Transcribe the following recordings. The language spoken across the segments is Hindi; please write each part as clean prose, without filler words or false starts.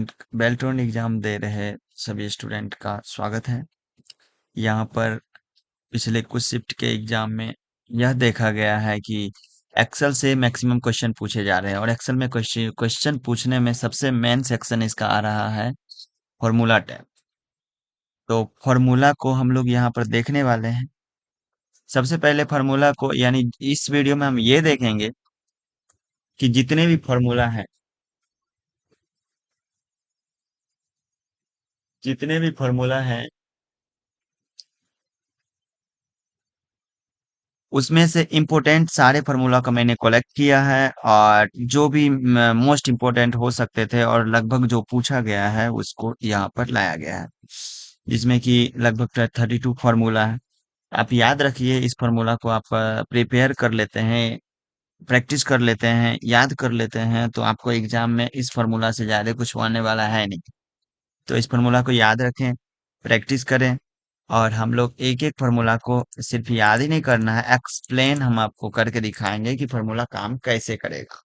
बेल्ट्रॉन एग्जाम दे रहे सभी स्टूडेंट का स्वागत है। यहाँ पर पिछले कुछ शिफ्ट के एग्जाम में यह देखा गया है कि एक्सेल से मैक्सिमम क्वेश्चन पूछे जा रहे हैं, और एक्सेल में क्वेश्चन पूछने में सबसे मेन सेक्शन इसका आ रहा है फॉर्मूला टैब। तो फॉर्मूला को हम लोग यहाँ पर देखने वाले हैं। सबसे पहले फार्मूला को, यानी इस वीडियो में हम ये देखेंगे कि जितने भी फॉर्मूला हैं उसमें से इम्पोर्टेंट सारे फार्मूला का मैंने कलेक्ट किया है, और जो भी मोस्ट इम्पोर्टेंट हो सकते थे और लगभग जो पूछा गया है उसको यहाँ पर लाया गया है, जिसमें कि लगभग 32 फार्मूला है। आप याद रखिए, इस फार्मूला को आप प्रिपेयर कर लेते हैं, प्रैक्टिस कर लेते हैं, याद कर लेते हैं, तो आपको एग्जाम में इस फार्मूला से ज्यादा कुछ आने वाला है नहीं। तो इस फार्मूला को याद रखें, प्रैक्टिस करें, और हम लोग एक एक फार्मूला को सिर्फ याद ही नहीं करना है, एक्सप्लेन हम आपको करके दिखाएंगे कि फार्मूला काम कैसे करेगा।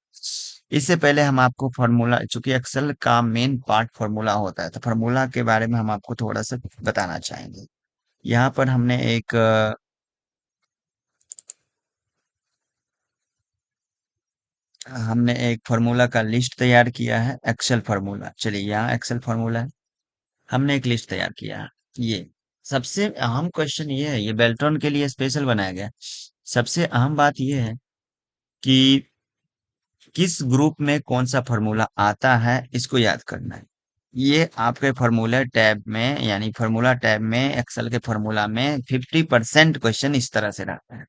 इससे पहले हम आपको फार्मूला, चूंकि एक्सेल का मेन पार्ट फार्मूला होता है, तो फार्मूला के बारे में हम आपको थोड़ा सा बताना चाहेंगे। यहाँ पर हमने एक फार्मूला का लिस्ट तैयार किया है, एक्सेल फार्मूला। चलिए, यहाँ एक्सेल फार्मूला है, हमने एक लिस्ट तैयार किया है। ये सबसे अहम क्वेश्चन ये है, ये बेल्ट्रॉन के लिए स्पेशल बनाया गया है। सबसे अहम बात ये है कि किस ग्रुप में कौन सा फार्मूला आता है, इसको याद करना है। ये आपके फार्मूला टैब में, यानी फार्मूला टैब में एक्सेल के फार्मूला में 50% क्वेश्चन इस तरह से रहता है,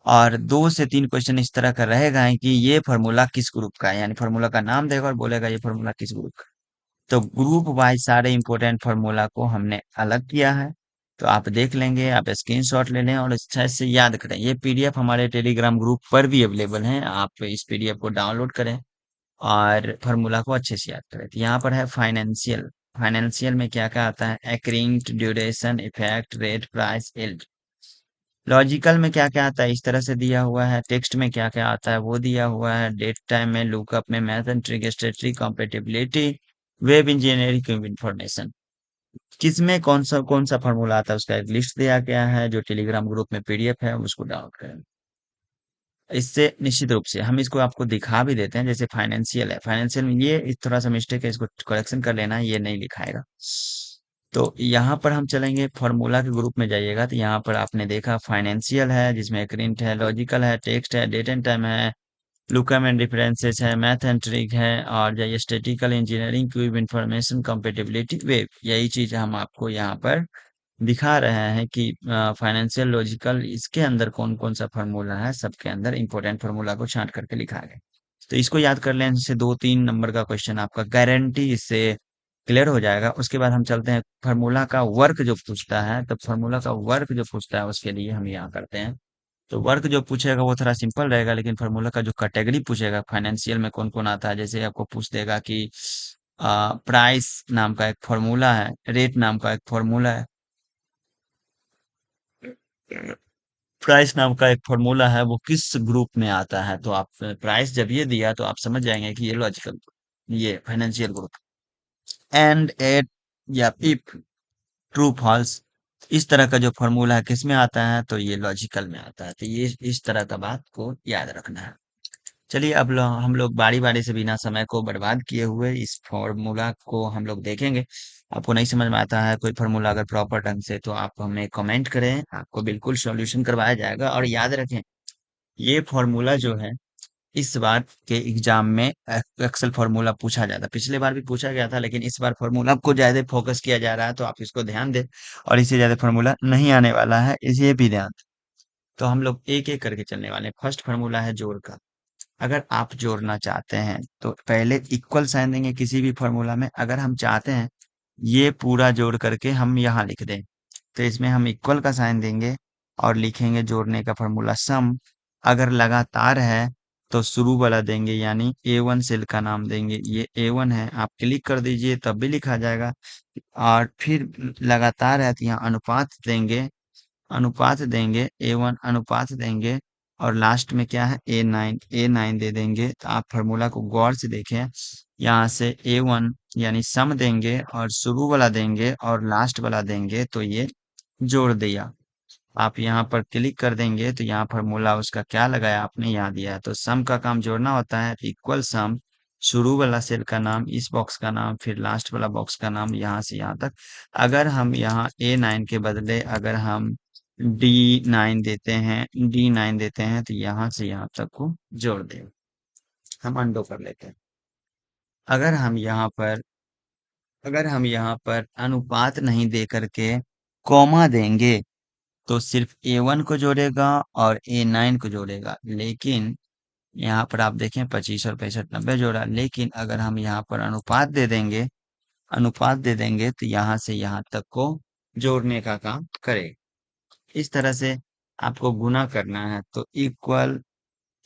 और 2 से 3 क्वेश्चन इस तरह का रहेगा है कि ये फार्मूला किस ग्रुप का है, यानी फार्मूला का नाम देगा और बोलेगा ये फार्मूला किस ग्रुप का है। तो ग्रुप वाइज सारे इंपॉर्टेंट फार्मूला को हमने अलग किया है। तो आप देख लेंगे, आप स्क्रीनशॉट ले लें और अच्छा से याद करें। ये पीडीएफ हमारे टेलीग्राम ग्रुप पर भी अवेलेबल है, आप इस पीडीएफ को डाउनलोड करें और फार्मूला को अच्छे से याद करें। तो यहाँ पर है फाइनेंशियल। फाइनेंशियल में क्या क्या आता है? Accrint, duration, effect, rate, price, yield. Logical में क्या क्या आता है, इस तरह से दिया हुआ है। टेक्स्ट में क्या क्या आता है वो दिया हुआ है। डेट टाइम में, लुकअप में, math and trick, स्टेटरी, compatibility, web engineering information. किसमें कौन सा फॉर्मूला आता है उसका एक लिस्ट दिया गया है, जो टेलीग्राम ग्रुप में पीडीएफ है, उसको डाउनलोड करें। इससे निश्चित रूप से हम इसको आपको दिखा भी देते हैं। जैसे फाइनेंशियल है, फाइनेंशियल में ये इस थोड़ा सा मिस्टेक है, इसको करेक्शन कर लेना है, ये नहीं लिखाएगा। तो यहाँ पर हम चलेंगे, फार्मूला के ग्रुप में जाइएगा, तो यहाँ पर आपने देखा फाइनेंशियल है, जिसमें करेंट है, लॉजिकल है, टेक्स्ट है, डेट एंड टाइम है, लुकअप एंड डिफरेंसेस है, मैथ एंड ट्रिक है, और जाइए statistical, engineering, cube, information, compatibility, web. यही चीज हम आपको यहाँ पर दिखा रहे हैं कि फाइनेंशियल, लॉजिकल, इसके अंदर कौन कौन सा फार्मूला है, सबके अंदर इंपॉर्टेंट फार्मूला को छांट करके लिखा गया। तो इसको याद कर लें, इससे 2-3 नंबर का क्वेश्चन आपका गारंटी इससे क्लियर हो जाएगा। उसके बाद हम चलते हैं फार्मूला का वर्क जो पूछता है, तो फार्मूला का वर्क जो पूछता है उसके लिए हम यहाँ करते हैं। तो वर्क जो पूछेगा वो थोड़ा सिंपल रहेगा, लेकिन फार्मूला का जो कैटेगरी पूछेगा फाइनेंशियल में कौन कौन आता है, जैसे आपको पूछ देगा कि प्राइस नाम का एक फार्मूला है, रेट नाम का एक फार्मूला है, प्राइस नाम का एक फॉर्मूला है, वो किस ग्रुप में आता है। तो आप प्राइस जब ये दिया तो आप समझ जाएंगे कि ये लॉजिकल, ये फाइनेंशियल ग्रुप। एंड, एट, या इफ, ट्रू, फॉल्स, इस तरह का जो फॉर्मूला है किस में आता है, तो ये लॉजिकल में आता है। तो ये इस तरह का बात को याद रखना है। चलिए, अब हम लोग बारी बारी से बिना समय को बर्बाद किए हुए इस फॉर्मूला को हम लोग देखेंगे। आपको नहीं समझ में आता है कोई फॉर्मूला अगर प्रॉपर ढंग से, तो आप हमें कमेंट करें, आपको बिल्कुल सॉल्यूशन करवाया जाएगा। और याद रखें, ये फॉर्मूला जो है इस बार के एग्जाम में एक्सेल फॉर्मूला पूछा जाता है। पिछले बार भी पूछा गया था, लेकिन इस बार फॉर्मूला को ज्यादा फोकस किया जा रहा है, तो आप इसको ध्यान दें। और इससे ज्यादा फॉर्मूला नहीं आने वाला है, इसे भी ध्यान दें। तो हम लोग एक एक करके चलने वाले हैं। फर्स्ट फॉर्मूला है जोड़ का। अगर आप जोड़ना चाहते हैं तो पहले इक्वल साइन देंगे किसी भी फॉर्मूला में। अगर हम चाहते हैं ये पूरा जोड़ करके हम यहाँ लिख दें, तो इसमें हम इक्वल का साइन देंगे और लिखेंगे जोड़ने का फॉर्मूला सम। अगर लगातार है तो शुरू वाला देंगे, यानी A1 सेल का नाम देंगे, ये A1 है, आप क्लिक कर दीजिए तब भी लिखा जाएगा। और फिर लगातार है तो यहाँ अनुपात देंगे, A1 अनुपात देंगे, और लास्ट में क्या है ए नाइन दे देंगे। तो आप फार्मूला को गौर से देखें, यहाँ से ए1 यानी सम देंगे और शुरू वाला देंगे और लास्ट वाला देंगे तो ये जोड़ दिया। आप यहाँ पर क्लिक कर देंगे तो यहाँ फार्मूला उसका क्या लगाया आपने, यहाँ दिया है। तो सम का काम जोड़ना होता है, इक्वल सम, शुरू वाला सेल का नाम, इस बॉक्स का नाम, फिर लास्ट वाला बॉक्स का नाम, यहाँ से यहाँ तक। अगर हम यहाँ ए9 के बदले अगर हम डी नाइन देते हैं तो यहाँ से यहाँ तक को जोड़ देंगे। हम अंडो कर लेते हैं। अगर हम यहाँ पर अगर हम यहाँ पर अनुपात नहीं दे करके कॉमा देंगे तो सिर्फ ए1 को जोड़ेगा और ए9 को जोड़ेगा। लेकिन यहाँ पर आप देखें 25 और 65 90 जोड़ा। लेकिन अगर हम यहाँ पर अनुपात दे देंगे तो यहाँ से यहाँ तक को जोड़ने का काम करेगा। इस तरह से आपको गुना करना है तो इक्वल,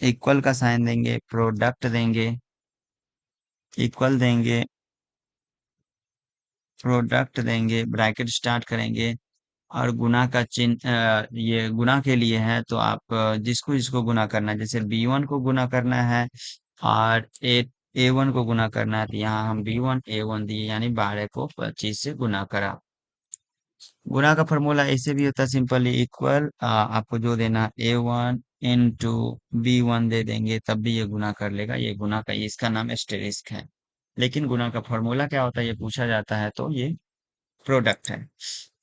इक्वल का साइन देंगे, इक्वल देंगे, प्रोडक्ट देंगे, ब्रैकेट स्टार्ट करेंगे और गुना का चिन्ह, ये गुना के लिए है तो आप जिसको जिसको गुना करना है, जैसे B1 को गुना करना है और ए1 को गुना करना है तो यहाँ हम B1 A1 दिए, यानी 12 को 25 से गुना करा। गुना का फॉर्मूला ऐसे भी होता है, सिंपली इक्वल आपको जो देना A1 into B1 दे देंगे तब भी ये गुना कर लेगा। ये गुना का, इसका नाम एस्टेरिस्क है। लेकिन गुना का फॉर्मूला क्या होता है ये पूछा जाता है तो ये प्रोडक्ट है।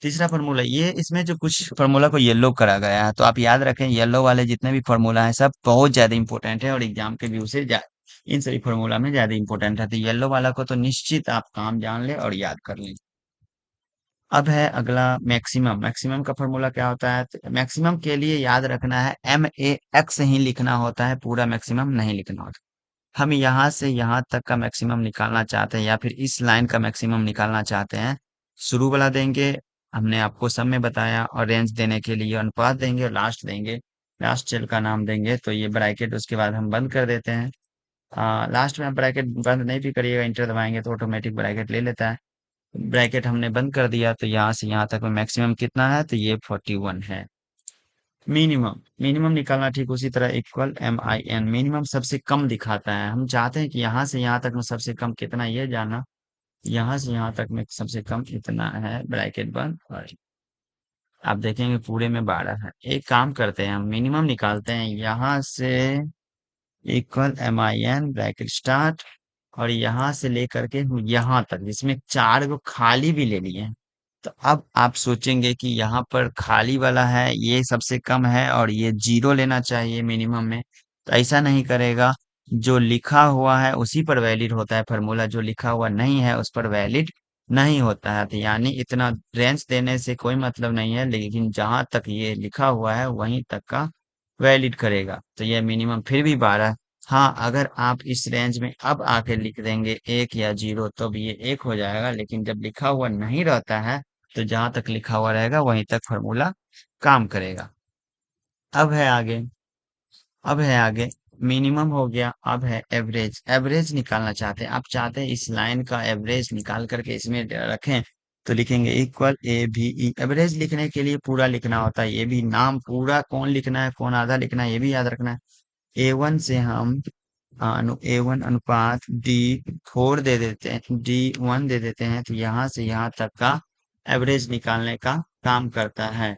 तीसरा फॉर्मूला, ये इसमें जो कुछ फॉर्मूला को येलो करा गया है तो आप याद रखें, येलो वाले जितने भी फॉर्मूला हैं सब बहुत ज्यादा इंपॉर्टेंट है और एग्जाम के व्यू से इन सभी फॉर्मूला में ज्यादा इंपॉर्टेंट है। तो येलो वाला को तो निश्चित आप काम जान ले और याद कर लें। अब है अगला मैक्सिमम। मैक्सिमम का फॉर्मूला क्या होता है, तो मैक्सिमम के लिए याद रखना है MAX ही लिखना होता है, पूरा मैक्सिमम नहीं लिखना होता। हम यहाँ से यहाँ तक का मैक्सिमम निकालना चाहते हैं या फिर इस लाइन का मैक्सिमम निकालना चाहते हैं, शुरू वाला देंगे, हमने आपको सब में बताया, और रेंज देने के लिए अनुपात देंगे और लास्ट देंगे, लास्ट सेल का नाम देंगे तो ये ब्रैकेट उसके बाद हम बंद कर देते हैं। लास्ट में आप ब्रैकेट बंद नहीं भी करिएगा, इंटर दबाएंगे तो ऑटोमेटिक ब्रैकेट ले लेता है। ब्रैकेट हमने बंद कर दिया तो यहाँ से यहाँ तक में मैक्सिमम कितना है, तो ये 41 है। मिनिमम, मिनिमम निकालना ठीक उसी तरह, इक्वल MIN, मिनिमम सबसे कम दिखाता है। हम चाहते हैं कि यहाँ से यहाँ तक में सबसे कम कितना, ये जाना, यहाँ से यहाँ तक में सबसे कम इतना है, ब्रैकेट बंद। और आप देखेंगे पूरे में 12 है। एक काम करते हैं, हम मिनिमम निकालते हैं, यहाँ से इक्वल MIN ब्रैकेट स्टार्ट और यहाँ से लेकर के यहाँ तक, जिसमें 4 को खाली भी ले लिए हैं। तो अब आप सोचेंगे कि यहाँ पर खाली वाला है ये सबसे कम है और ये 0 लेना चाहिए मिनिमम में, तो ऐसा नहीं करेगा। जो लिखा हुआ है उसी पर वैलिड होता है फार्मूला, जो लिखा हुआ नहीं है उस पर वैलिड नहीं होता है। तो यानी इतना रेंज देने से कोई मतलब नहीं है, लेकिन जहां तक ये लिखा हुआ है वहीं तक का वैलिड करेगा। तो ये मिनिमम फिर भी 12। हाँ, अगर आप इस रेंज में अब आके लिख देंगे 1 या 0 तो भी ये 1 हो जाएगा, लेकिन जब लिखा हुआ नहीं रहता है तो जहां तक लिखा हुआ रहेगा वहीं तक फॉर्मूला काम करेगा। अब है आगे, अब है आगे मिनिमम हो गया, अब है एवरेज। एवरेज निकालना चाहते हैं, आप चाहते हैं इस लाइन का एवरेज निकाल करके इसमें रखें तो लिखेंगे इक्वल AVE। एवरेज लिखने के लिए पूरा लिखना होता है, ये भी नाम पूरा कौन लिखना है कौन आधा लिखना है ये भी याद रखना है। A1 से हम A1 अनुपात D4 दे देते हैं, D1 दे देते हैं तो यहाँ से यहाँ तक का एवरेज निकालने का काम करता है।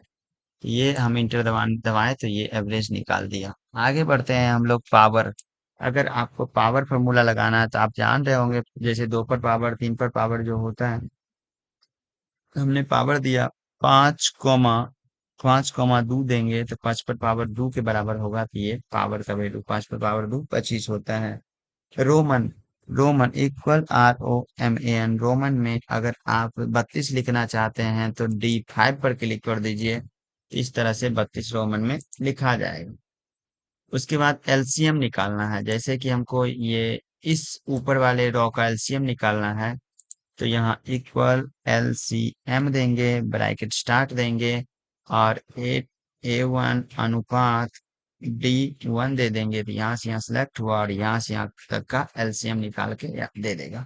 ये हम इंटर दबाएं तो ये एवरेज निकाल दिया। आगे बढ़ते हैं हम लोग पावर। अगर आपको पावर फॉर्मूला लगाना है तो आप जान रहे होंगे, जैसे 2 पर पावर 3 पर पावर जो होता है, हमने पावर दिया 5,2 देंगे तो 5 पर पावर 2 के बराबर होगा, तो ये पावर का वैल्यू 5 पर पावर 2 25 होता है। Roman, Roman equal ROMAN। Roman में अगर आप 32 लिखना चाहते हैं तो D5 पर क्लिक कर दीजिए, इस तरह से 32 रोमन में लिखा जाएगा। उसके बाद एलसीएम निकालना है, जैसे कि हमको ये इस ऊपर वाले रो का एलसीएम निकालना है तो यहाँ इक्वल LCM देंगे, ब्रैकेट स्टार्ट देंगे और A1 अनुपात D1 दे देंगे तो यहाँ से यहाँ सेलेक्ट हुआ और यहाँ से यहाँ तक का LCM निकाल के दे देगा।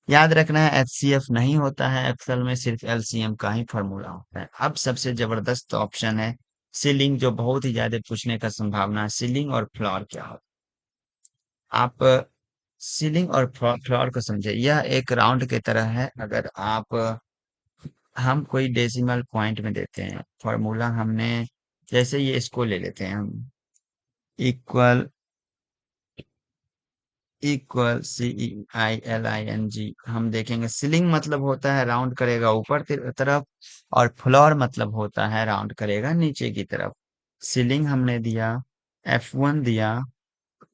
याद रखना है HCF नहीं होता है एक्सेल में, सिर्फ LCM का ही फॉर्मूला होता है। अब सबसे जबरदस्त ऑप्शन है सीलिंग जो बहुत ही ज्यादा पूछने का संभावना है, सीलिंग और फ्लोर क्या हो। आप सीलिंग और फ्लोर को समझे, यह एक राउंड की तरह है। अगर आप हम कोई डेसिमल पॉइंट में देते हैं फॉर्मूला, हमने जैसे ये इसको ले लेते हैं हम, इक्वल इक्वल CEILING, हम देखेंगे सीलिंग मतलब होता है राउंड करेगा ऊपर की तरफ, और फ्लोर मतलब होता है राउंड करेगा नीचे की तरफ। सीलिंग हमने दिया, F1 दिया,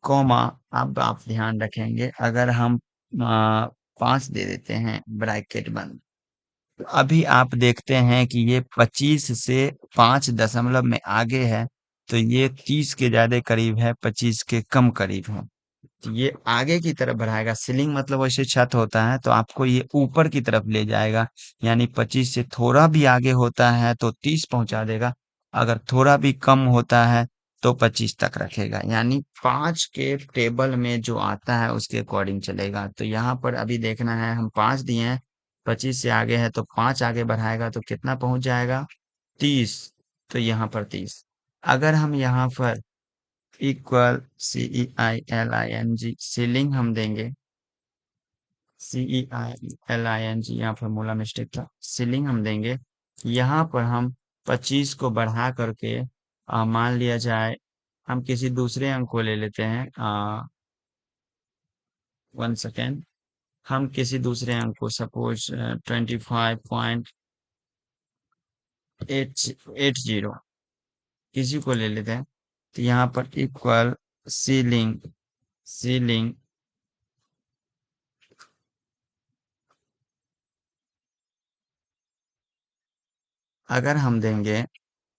कॉमा। अब आप ध्यान रखेंगे, अगर हम 5 दे देते हैं ब्रैकेट बंद, तो अभी आप देखते हैं कि ये 25 से 5 दशमलव में आगे है, तो ये 30 के ज्यादा करीब है, 25 के कम करीब है। तो ये आगे की तरफ बढ़ाएगा। सीलिंग मतलब वैसे छत होता है, तो आपको ये ऊपर की तरफ ले जाएगा। यानी 25 से थोड़ा भी आगे होता है तो 30 पहुंचा देगा, अगर थोड़ा भी कम होता है तो 25 तक रखेगा। यानी 5 के टेबल में जो आता है उसके अकॉर्डिंग चलेगा। तो यहाँ पर अभी देखना है, हम 5 दिए हैं, 25 से आगे है तो 5 आगे बढ़ाएगा तो कितना पहुंच जाएगा, 30। तो यहाँ पर 30। अगर हम यहाँ पर इक्वल CEILING, सीलिंग हम देंगे, CEILING, यहाँ फॉर्मूला मिस्टेक था, सीलिंग हम देंगे। यहाँ पर हम 25 को बढ़ा करके मान लिया जाए, हम किसी दूसरे अंक को ले लेते हैं, 1 सेकेंड, हम किसी दूसरे अंक को सपोज 25.880 किसी को ले लेते हैं। तो यहाँ पर इक्वल सीलिंग सीलिंग अगर हम देंगे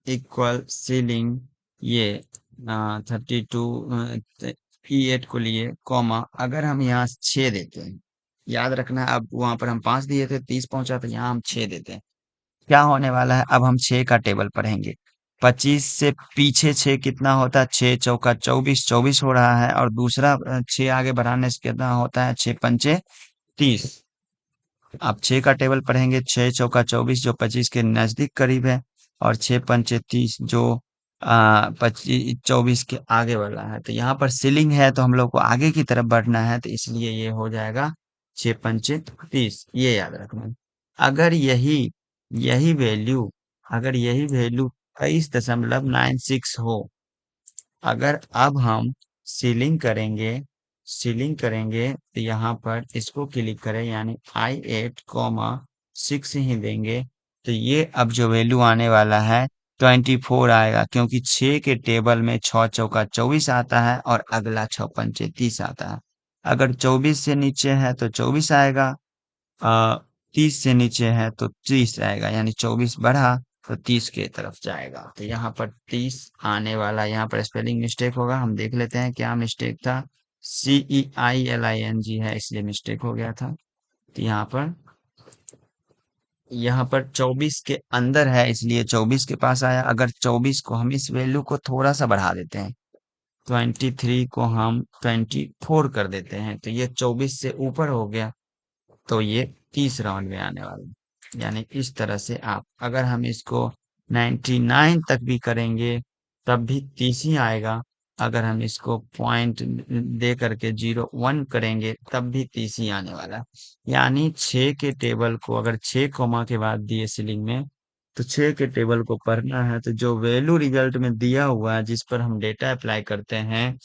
इक्वल सीलिंग, ये 32 E8 को लिए, कॉमा, अगर हम यहाँ 6 देते हैं, याद रखना है, अब वहां पर हम 5 दिए थे, 30 पहुंचा, तो यहाँ हम 6 देते हैं। क्या होने वाला है, अब हम 6 का टेबल पढ़ेंगे। 25 से पीछे 6 कितना होता है, 6 चौका 24, 24 हो रहा है, और दूसरा 6 आगे बढ़ाने से कितना होता है, 6 पंचे 30। आप 6 का टेबल पढ़ेंगे, 6 चौका 24 जो 25 के नजदीक करीब है, और 6 पंचे 30 जो 25 24 के आगे वाला है। तो यहाँ पर सीलिंग है तो हम लोग को आगे की तरफ बढ़ना है, तो इसलिए ये हो जाएगा 6 पंचे 30, ये याद रखना है। अगर यही यही वैल्यू अगर यही वैल्यू 23.96 हो, अगर अब हम सीलिंग करेंगे सीलिंग करेंगे तो यहाँ पर इसको क्लिक करें, यानी I8, 6 ही देंगे, तो ये अब जो वैल्यू आने वाला है 24 आएगा, क्योंकि 6 के टेबल में 6 चौका 24 आता है, और अगला 6 पंचे 30 आता है। अगर 24 से नीचे है तो 24 आएगा, 30 से नीचे है तो 30 आएगा, यानी 24 बढ़ा तो 30 के तरफ जाएगा। तो यहाँ पर 30 आने वाला, यहाँ पर स्पेलिंग मिस्टेक होगा, हम देख लेते हैं क्या मिस्टेक था। CEILING है, इसलिए मिस्टेक हो गया था। तो यहाँ पर 24 के अंदर है, इसलिए 24 के पास आया। अगर 24 को हम इस वैल्यू को थोड़ा सा बढ़ा देते हैं, 23 को हम 24 कर देते हैं, तो ये 24 से ऊपर हो गया, तो ये 30 राउंड में आने वाला है। यानी इस तरह से आप, अगर हम इसको 99 तक भी करेंगे तब भी 30 ही आएगा। अगर हम इसको पॉइंट दे करके 01 करेंगे तब भी 30 ही आने वाला है। यानी 6 के टेबल को, अगर 6 कोमा के बाद दिए सीलिंग में, तो 6 के टेबल को पढ़ना है, तो जो वैल्यू रिजल्ट में दिया हुआ है जिस पर हम डेटा अप्लाई करते हैं,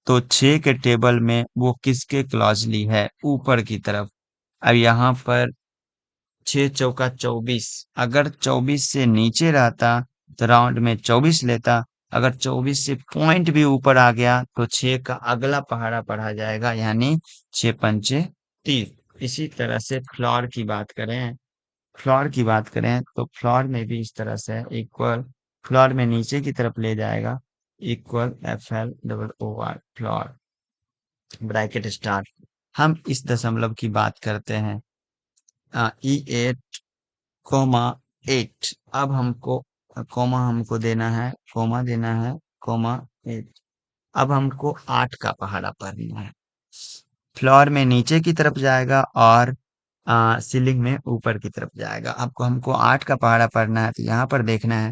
तो 6 के टेबल में वो किसके क्लॉजली है, ऊपर की तरफ। अब यहाँ पर 6 चौका 24, अगर 24 से नीचे रहता तो राउंड में 24 लेता, अगर 24 से पॉइंट भी ऊपर आ गया तो 6 का अगला पहाड़ा पढ़ा जाएगा, यानी 6 पंचे 30। इसी तरह से फ्लोर की बात करें तो फ्लोर में भी इस तरह से इक्वल, फ्लोर में नीचे की तरफ ले जाएगा, equal FL, floor, bracket start. हम इस दशमलव की बात करते हैं, E8, 8। अब हमको देना है, अब हमको 8 का पहाड़ा पढ़ना है। फ्लोर में नीचे की तरफ जाएगा, और सीलिंग में ऊपर की तरफ जाएगा। आपको हमको 8 का पहाड़ा पढ़ना है, तो यहाँ पर देखना है,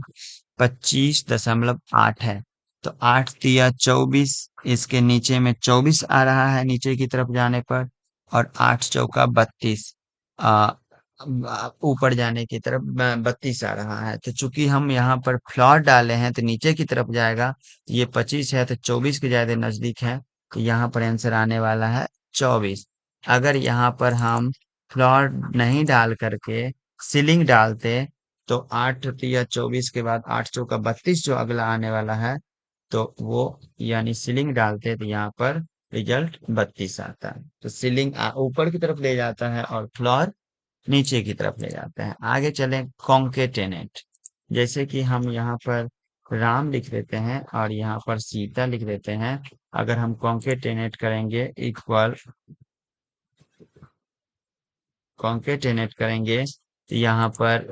25.8 है। तो 8 तिया 24, इसके नीचे में 24 आ रहा है नीचे की तरफ जाने पर, और 8 चौका 32, आ, ऊपर जाने की तरफ 32 आ रहा है। तो चूंकि हम यहाँ पर फ्लॉट डाले हैं तो नीचे की तरफ जाएगा। ये 25 है तो 24 के ज्यादा नजदीक है, तो यहाँ पर आंसर आने वाला है 24। अगर यहाँ पर हम फ्लॉट नहीं डाल करके सीलिंग डालते, तो 8 तिया 24 के बाद 8 चौका 32 जो अगला आने वाला है, तो वो यानी सीलिंग डालते तो यहाँ पर रिजल्ट 32 आता है। तो सीलिंग ऊपर की तरफ ले जाता है और फ्लोर नीचे की तरफ ले जाता है। आगे चलें, कॉन्केटेनेट। जैसे कि हम यहाँ पर राम लिख देते हैं और यहाँ पर सीता लिख देते हैं। अगर हम कॉन्केटेनेट करेंगे, इक्वल कॉन्केटेनेट करेंगे, तो यहाँ पर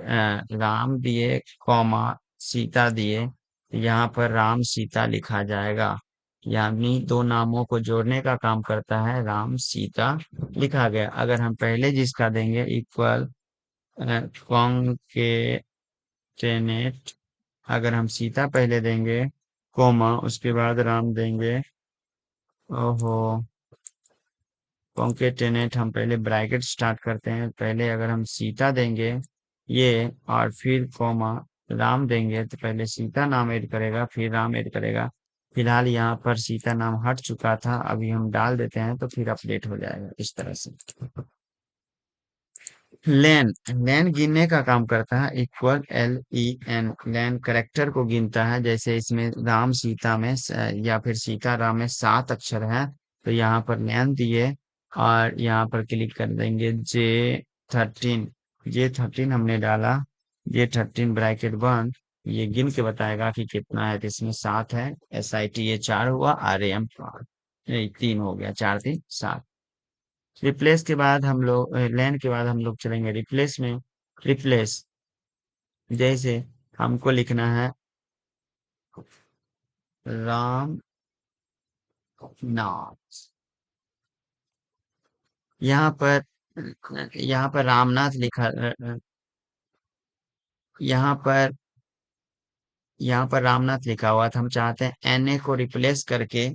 राम दिए कॉमा सीता दिए, तो यहाँ पर राम सीता लिखा जाएगा। यानी दो नामों को जोड़ने का काम करता है, राम सीता लिखा गया। अगर हम पहले जिसका देंगे, इक्वल कॉन्केटेनेट, अगर हम सीता पहले देंगे कोमा उसके बाद राम देंगे, ओहो, कॉन्केटेनेट हम पहले ब्रैकेट स्टार्ट करते हैं। पहले अगर हम सीता देंगे ये, और फिर कोमा राम देंगे, तो पहले सीता नाम ऐड करेगा फिर राम ऐड करेगा। फिलहाल यहाँ पर सीता नाम हट चुका था, अभी हम डाल देते हैं तो फिर अपडेट हो जाएगा इस तरह से। लेन, लेन गिनने का काम करता है, इक्वल LEN, लेन करेक्टर को गिनता है। जैसे इसमें राम सीता में या फिर सीता राम में 7 अक्षर है, तो यहाँ पर लेन दिए और यहाँ पर क्लिक कर देंगे J13। J13 हमने डाला, J13 ब्रैकेट बंद, ये गिन के बताएगा कि कितना है। तो इसमें 7 है, SITA 4 हुआ, RAM 5, नहीं 3 हो गया, 4 3 7। रिप्लेस के बाद हम लोग लेन के बाद हम लोग चलेंगे रिप्लेस में। रिप्लेस, जैसे हमको लिखना है राम नाथ, यहाँ पर रामनाथ लिखा, यहाँ पर रामनाथ लिखा हुआ था। हम चाहते हैं NA को रिप्लेस करके,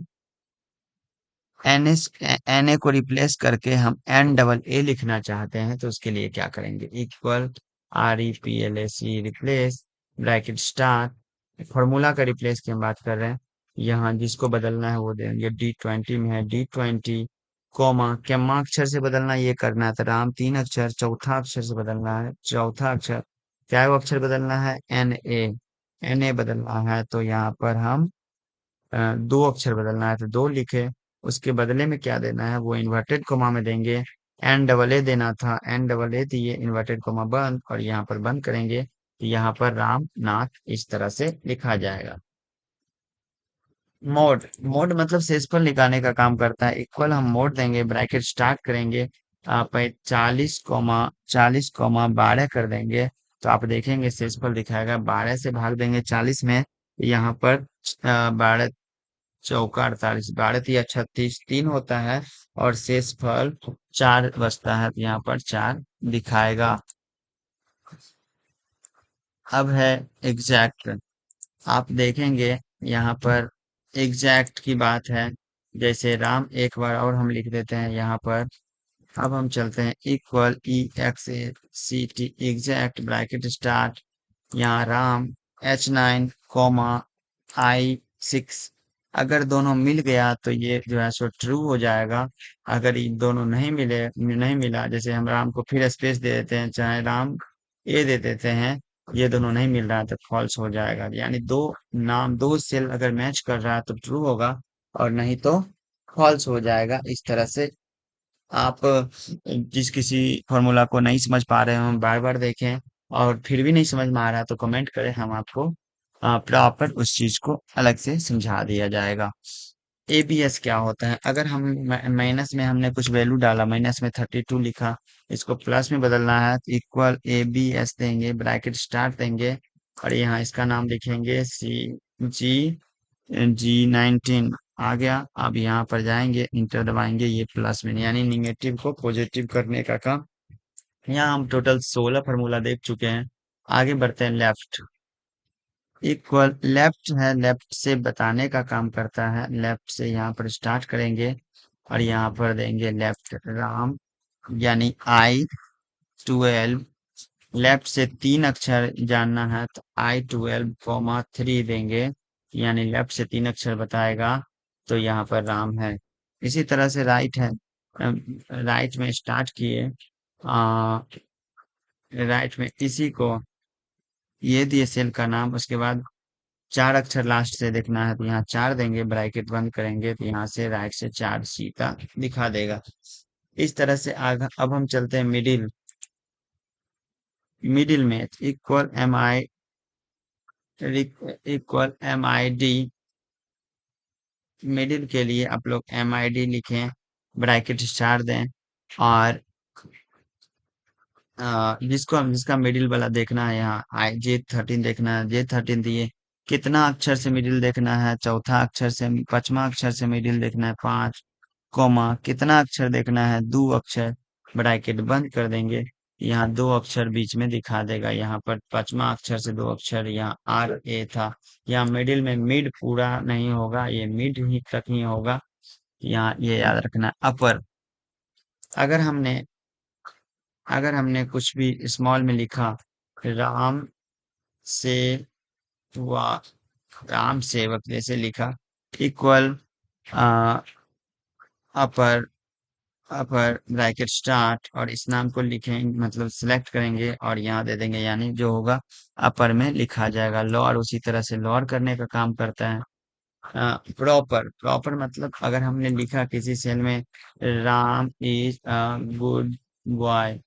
NA को रिप्लेस करके हम NAA लिखना चाहते हैं। तो उसके लिए क्या करेंगे, equal REPLAC replace bracket star, formula का रिप्लेस की हम बात कर रहे हैं। यहाँ जिसको बदलना है वो देंगे, D20 में है D20, कोमा केम्मा अक्षर से बदलना ये करना है, तो राम 3 अक्षर, चौथा अक्षर से बदलना है, चौथा अक्षर क्या वो अक्षर बदलना है, NA बदलना है। तो यहाँ पर हम 2 अक्षर बदलना है तो 2 लिखे। उसके बदले में क्या देना है वो इन्वर्टेड कोमा में देंगे। NAA देना था, NAA दिए, इन्वर्टेड कोमा बंद, और यहाँ पर बंद करेंगे तो यहाँ पर राम नाथ इस तरह से लिखा जाएगा। मोड, मोड मतलब शेषफल निकालने का काम करता है। इक्वल हम मोड देंगे, ब्रैकेट स्टार्ट करेंगे, आप 40 40 12 कर देंगे, तो आप देखेंगे शेषफल दिखाएगा। 12 से भाग देंगे 40 में, यहाँ पर 12 चौका 48, 12 तिया 36, 3 होता है, और शेष फल 4 बचता है, तो यहाँ पर 4 दिखाएगा। अब है एग्जैक्ट, आप देखेंगे यहाँ पर एग्जैक्ट की बात है। जैसे राम एक बार और हम लिख देते हैं यहाँ पर। अब हम चलते हैं, equal EXACT exact bracket start, यहाँ राम H9 कोमा I6। अगर दोनों मिल गया तो ये जो है सो ट्रू हो जाएगा। अगर ये दोनों नहीं मिला, जैसे हम राम को फिर स्पेस दे देते हैं, चाहे राम ए दे देते हैं, ये दोनों नहीं मिल रहा है तो फॉल्स हो जाएगा। यानी दो सेल अगर मैच कर रहा है तो ट्रू होगा, और नहीं तो फॉल्स हो जाएगा। इस तरह से आप जिस किसी फॉर्मूला को नहीं समझ पा रहे हो बार बार देखें, और फिर भी नहीं समझ में आ रहा है तो कमेंट करें, हम आपको प्रॉपर उस चीज को अलग से समझा दिया जाएगा। ABS क्या होता है, अगर हम माइनस में हमने कुछ वैल्यू डाला, माइनस में 32 लिखा, इसको प्लस में बदलना है, तो इक्वल ABS देंगे, ब्रैकेट स्टार्ट देंगे, और यहाँ इसका नाम लिखेंगे G19 आ गया। अब यहाँ पर जाएंगे, इंटर दबाएंगे, ये प्लस में यानी निगेटिव को पॉजिटिव करने का काम। यहाँ हम टोटल 16 फार्मूला देख चुके हैं। आगे बढ़ते हैं लेफ्ट। इक्वल लेफ्ट है, लेफ्ट से बताने का काम करता है। लेफ्ट से यहाँ पर स्टार्ट करेंगे और यहाँ पर देंगे लेफ्ट राम, यानी I-12। लेफ्ट से 3 अक्षर जानना है तो I-12, 3 देंगे, यानी लेफ्ट से 3 अक्षर बताएगा, तो यहाँ पर राम है। इसी तरह से राइट है, राइट में स्टार्ट किए, राइट में इसी को ये दिए सेल का नाम, उसके बाद 4 अक्षर लास्ट से देखना है तो यहाँ 4 देंगे, ब्रैकेट बंद करेंगे तो यहाँ से राइट से 4 सीता दिखा देगा। इस तरह से आगे अब हम चलते हैं मिडिल। मिडिल में इक्वल MID। मिडिल के लिए आप लोग MID लिखें, ब्रैकेट स्टार दें, और जिसका मिडिल वाला देखना है, यहाँ J13 देखना है, J13 दिए। कितना अक्षर से मिडिल देखना है, चौथा अक्षर से, पांचवा अक्षर से मिडिल देखना है 5, कोमा कितना अक्षर देखना है, 2 अक्षर, ब्रैकेट बंद कर देंगे। यहाँ 2 अक्षर बीच में दिखा देगा, यहाँ पर पांचवा अक्षर से 2 अक्षर, यहाँ RA था। यहाँ मिडिल में मिड पूरा नहीं होगा, ये मिड ही तक ही होगा, यहाँ ये याद रखना है। अपर, अगर हमने अगर हमने कुछ भी स्मॉल में लिखा, राम से वा राम सेवक जैसे लिखा, इक्वल अपर अपर ब्रैकेट स्टार्ट, और इस नाम को लिखेंगे, मतलब सिलेक्ट करेंगे और यहाँ दे देंगे, यानी जो होगा अपर में लिखा जाएगा। लोअर उसी तरह से लोअर करने का काम करता है। प्रॉपर, प्रॉपर मतलब अगर हमने लिखा किसी सेल में Ram is a good boy,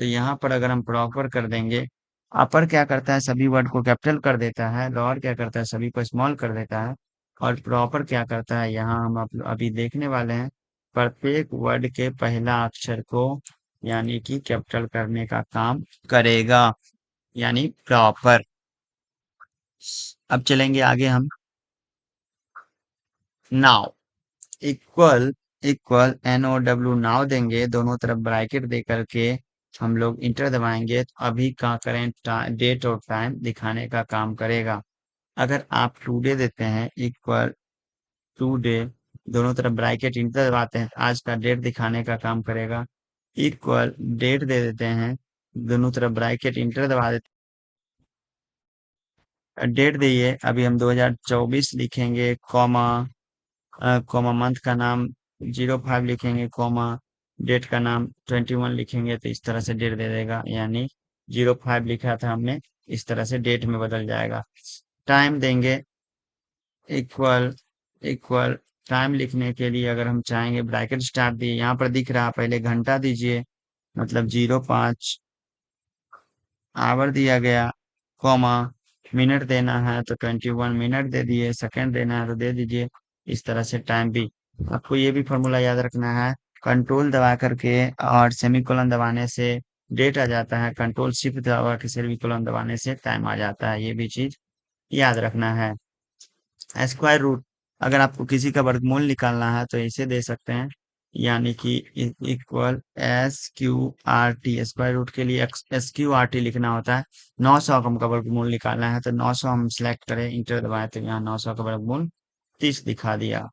तो यहाँ पर अगर हम प्रॉपर कर देंगे, अपर क्या करता है, सभी वर्ड को कैपिटल कर देता है, लोअर क्या करता है, सभी को स्मॉल कर देता है, और प्रॉपर क्या करता है, यहाँ हम अभी देखने वाले हैं, प्रत्येक वर्ड के पहला अक्षर को यानी कि कैपिटल करने का काम करेगा, यानी प्रॉपर। अब चलेंगे आगे हम। Now, equal equal NOW, now देंगे, दोनों तरफ ब्रैकेट दे करके हम लोग इंटर दबाएंगे तो अभी का करेंट डेट और टाइम दिखाने का काम करेगा। अगर आप टुडे देते हैं, इक्वल टुडे, दोनों तरफ ब्रैकेट इंटर दबाते हैं, आज का डेट दिखाने का काम करेगा। इक्वल डेट दे देते हैं, दोनों तरफ ब्रैकेट इंटर दबा देते हैं, डेट दिए, अभी हम 2024 लिखेंगे, कॉमा, कॉमा मंथ का नाम 05 लिखेंगे, कॉमा डेट का नाम 21 लिखेंगे, तो इस तरह से डेट दे देगा, यानी 05 लिखा था हमने, इस तरह से डेट में बदल जाएगा। टाइम देंगे, इक्वल इक्वल टाइम लिखने के लिए अगर हम चाहेंगे, ब्रैकेट स्टार्ट दिए, यहाँ पर दिख रहा, पहले घंटा दीजिए, मतलब 05 आवर दिया गया, कॉमा मिनट देना है तो 21 मिनट दे दिए, सेकंड देना है तो दे दीजिए। इस तरह से टाइम भी, आपको ये भी फॉर्मूला याद रखना है, कंट्रोल दबा करके और सेमीकोलन दबाने से डेट आ जाता है, कंट्रोल शिफ्ट दबा के सेमीकोलन दबाने से टाइम आ जाता है, ये भी चीज याद रखना है। स्क्वायर रूट, अगर आपको किसी का वर्गमूल निकालना है तो इसे दे सकते हैं, यानी कि इक्वल SQRT, स्क्वायर रूट के लिए SQRT लिखना होता है। 900 का हमका वर्गमूल निकालना है तो 900 हम सिलेक्ट करें, इंटर दबाएं तो यहाँ 900 का वर्गमूल 30 दिखा दिया।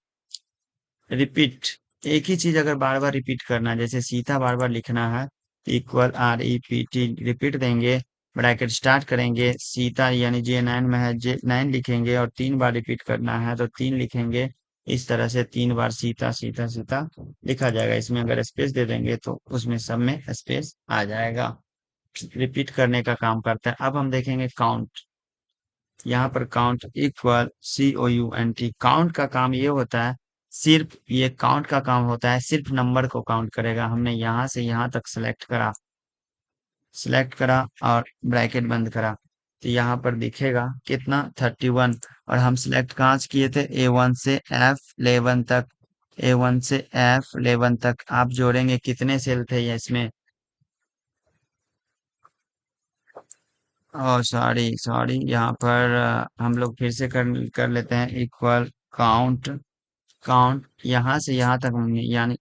रिपीट, एक ही चीज अगर बार बार रिपीट करना है, जैसे सीता बार बार लिखना है, इक्वल REPT, रिपीट देंगे, ब्रैकेट स्टार्ट करेंगे, सीता यानी J9 में है, J9 लिखेंगे, और 3 बार रिपीट करना है तो 3 लिखेंगे। इस तरह से 3 बार सीता सीता सीता लिखा जाएगा। इसमें अगर स्पेस दे देंगे तो उसमें सब में स्पेस आ जाएगा। रिपीट करने का काम करता है। अब हम देखेंगे काउंट, यहाँ पर काउंट इक्वल COUNT, काउंट का काम ये होता है, सिर्फ ये काउंट का काम होता है, सिर्फ नंबर को काउंट करेगा। हमने यहाँ से यहाँ तक सिलेक्ट करा और ब्रैकेट बंद करा, तो यहाँ पर दिखेगा कितना, 31, और हम सिलेक्ट कहाँ से किए थे, A1 से F11 तक, A1 से F11 तक। आप जोड़ेंगे कितने सेल थे ये इसमें, ओ सॉरी सॉरी, यहाँ पर हम लोग फिर से कर कर लेते हैं, इक्वल काउंट, यहाँ से यहाँ तक हमने, यानी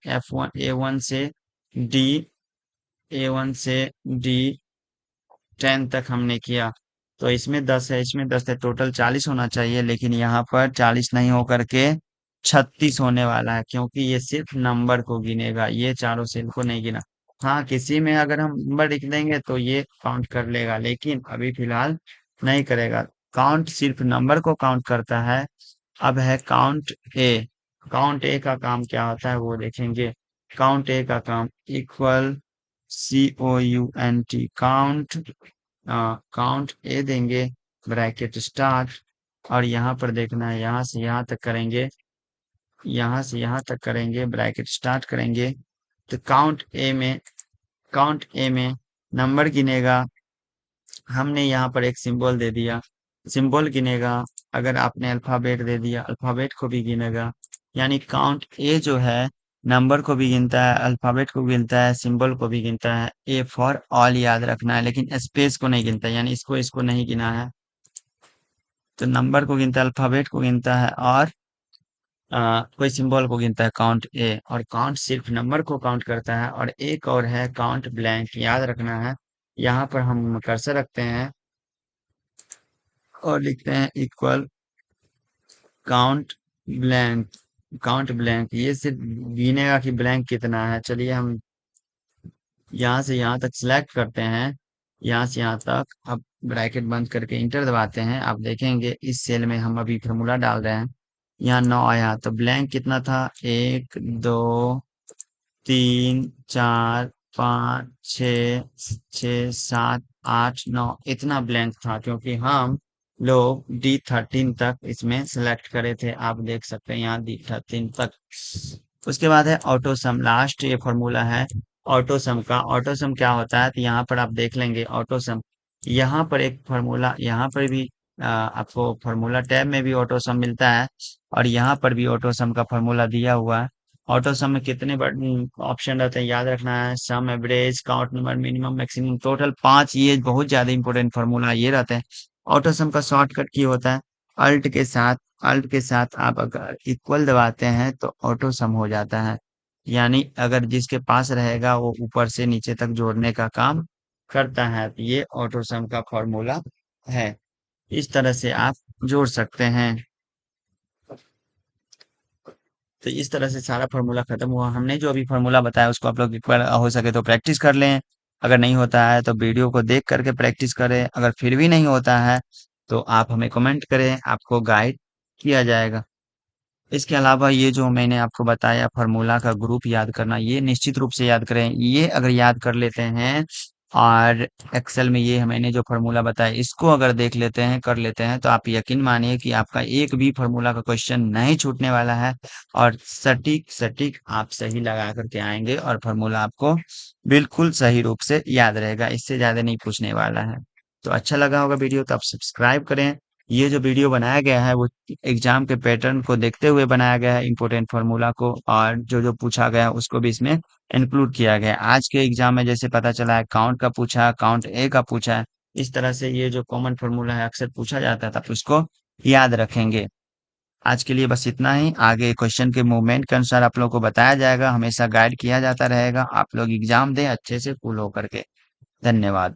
डी ए वन से डी 10 तक हमने किया। तो इसमें 10 है, इसमें 10 है, टोटल 40 होना चाहिए, लेकिन यहाँ पर 40 नहीं होकर के 36 होने वाला है, क्योंकि ये सिर्फ नंबर को गिनेगा, ये चारों सेल को नहीं गिना। हाँ, किसी में अगर हम नंबर लिख देंगे तो ये काउंट कर लेगा, लेकिन अभी फिलहाल नहीं करेगा। काउंट सिर्फ नंबर को काउंट करता है। अब है काउंट ए। काउंट ए का काम क्या होता है वो देखेंगे। काउंट ए का काम इक्वल COUNT, काउंट, काउंट ए देंगे, ब्रैकेट स्टार्ट, और यहाँ पर देखना है, यहाँ से यहाँ तक करेंगे, यहाँ से यहाँ तक करेंगे, ब्रैकेट स्टार्ट करेंगे। तो काउंट ए में नंबर गिनेगा। हमने यहाँ पर एक सिंबल दे दिया, सिंबल गिनेगा। अगर आपने अल्फाबेट दे दिया, अल्फाबेट को भी गिनेगा। यानी काउंट ए जो है नंबर को भी गिनता है, अल्फाबेट को भी गिनता है, सिंबल को भी गिनता है। ए फॉर ऑल याद रखना है, लेकिन स्पेस को नहीं गिनता, यानी इसको इसको नहीं गिना है। तो नंबर को गिनता है, अल्फाबेट को गिनता है, और कोई सिंबल को गिनता है काउंट ए। और काउंट सिर्फ नंबर को काउंट करता है। और एक और है काउंट ब्लैंक, याद रखना है। यहाँ पर हम कर्सर रखते हैं और लिखते हैं equal count blank. Count blank ये सिर्फ गिनेगा कि ब्लैंक कितना है। चलिए हम यहाँ से यहाँ तक सिलेक्ट करते हैं, यहाँ से यहाँ तक। अब ब्रैकेट बंद करके इंटर दबाते हैं। आप देखेंगे इस सेल में हम अभी फॉर्मूला डाल रहे हैं, यहाँ 9 आया, तो ब्लैंक कितना था, 1 2 3 4 5 6 6 7 8 9, इतना ब्लैंक था, क्योंकि हम लोग D13 तक इसमें सेलेक्ट करे थे। आप देख सकते हैं यहाँ D13 तक। उसके बाद है ऑटो सम, लास्ट ये फॉर्मूला है ऑटो सम का। ऑटो सम क्या होता है, तो यहाँ पर आप देख लेंगे ऑटो सम। यहाँ पर एक फार्मूला, यहाँ पर भी आपको फार्मूला टैब में भी ऑटो सम मिलता है, और यहाँ पर भी ऑटो सम का फार्मूला दिया हुआ है। ऑटो सम में कितने ऑप्शन रहते हैं याद रखना है, sum, average, count number, minimum, maximum, total 5। ये बहुत ज्यादा इंपॉर्टेंट फार्मूला ये रहते हैं। ऑटो सम का शॉर्टकट की होता है, अल्ट के साथ, अल्ट के साथ आप अगर इक्वल दबाते हैं तो ऑटो सम हो जाता है। यानी अगर जिसके पास रहेगा वो ऊपर से नीचे तक जोड़ने का काम करता है। तो ये ऑटो सम का फॉर्मूला है। इस तरह से आप जोड़ सकते हैं। तो इस तरह से सारा फॉर्मूला खत्म हुआ। हमने जो अभी फॉर्मूला बताया उसको आप लोग एक बार हो सके तो प्रैक्टिस कर लें। अगर नहीं होता है तो वीडियो को देख करके प्रैक्टिस करें। अगर फिर भी नहीं होता है तो आप हमें कमेंट करें, आपको गाइड किया जाएगा। इसके अलावा ये जो मैंने आपको बताया फार्मूला का ग्रुप याद करना, ये निश्चित रूप से याद करें। ये अगर याद कर लेते हैं, और एक्सेल में ये मैंने जो फार्मूला बताया इसको अगर देख लेते हैं, कर लेते हैं, तो आप यकीन मानिए कि आपका एक भी फार्मूला का क्वेश्चन नहीं छूटने वाला है। और सटीक सटीक आप सही लगा करके आएंगे, और फार्मूला आपको बिल्कुल सही रूप से याद रहेगा। इससे ज्यादा नहीं पूछने वाला है। तो अच्छा लगा होगा वीडियो तो आप सब्सक्राइब करें। ये जो वीडियो बनाया गया है वो एग्जाम के पैटर्न को देखते हुए बनाया गया है, इंपॉर्टेंट फार्मूला को, और जो जो पूछा गया है उसको भी इसमें इंक्लूड किया गया है। आज के एग्जाम में जैसे पता चला है काउंट का पूछा, काउंट ए का पूछा है, इस तरह से ये जो कॉमन फार्मूला है अक्सर पूछा जाता है, तो आप उसको याद रखेंगे। आज के लिए बस इतना ही। आगे क्वेश्चन के मूवमेंट के अनुसार आप लोग को बताया जाएगा, हमेशा गाइड किया जाता रहेगा। आप लोग एग्जाम दें अच्छे से, फुल होकर के। धन्यवाद।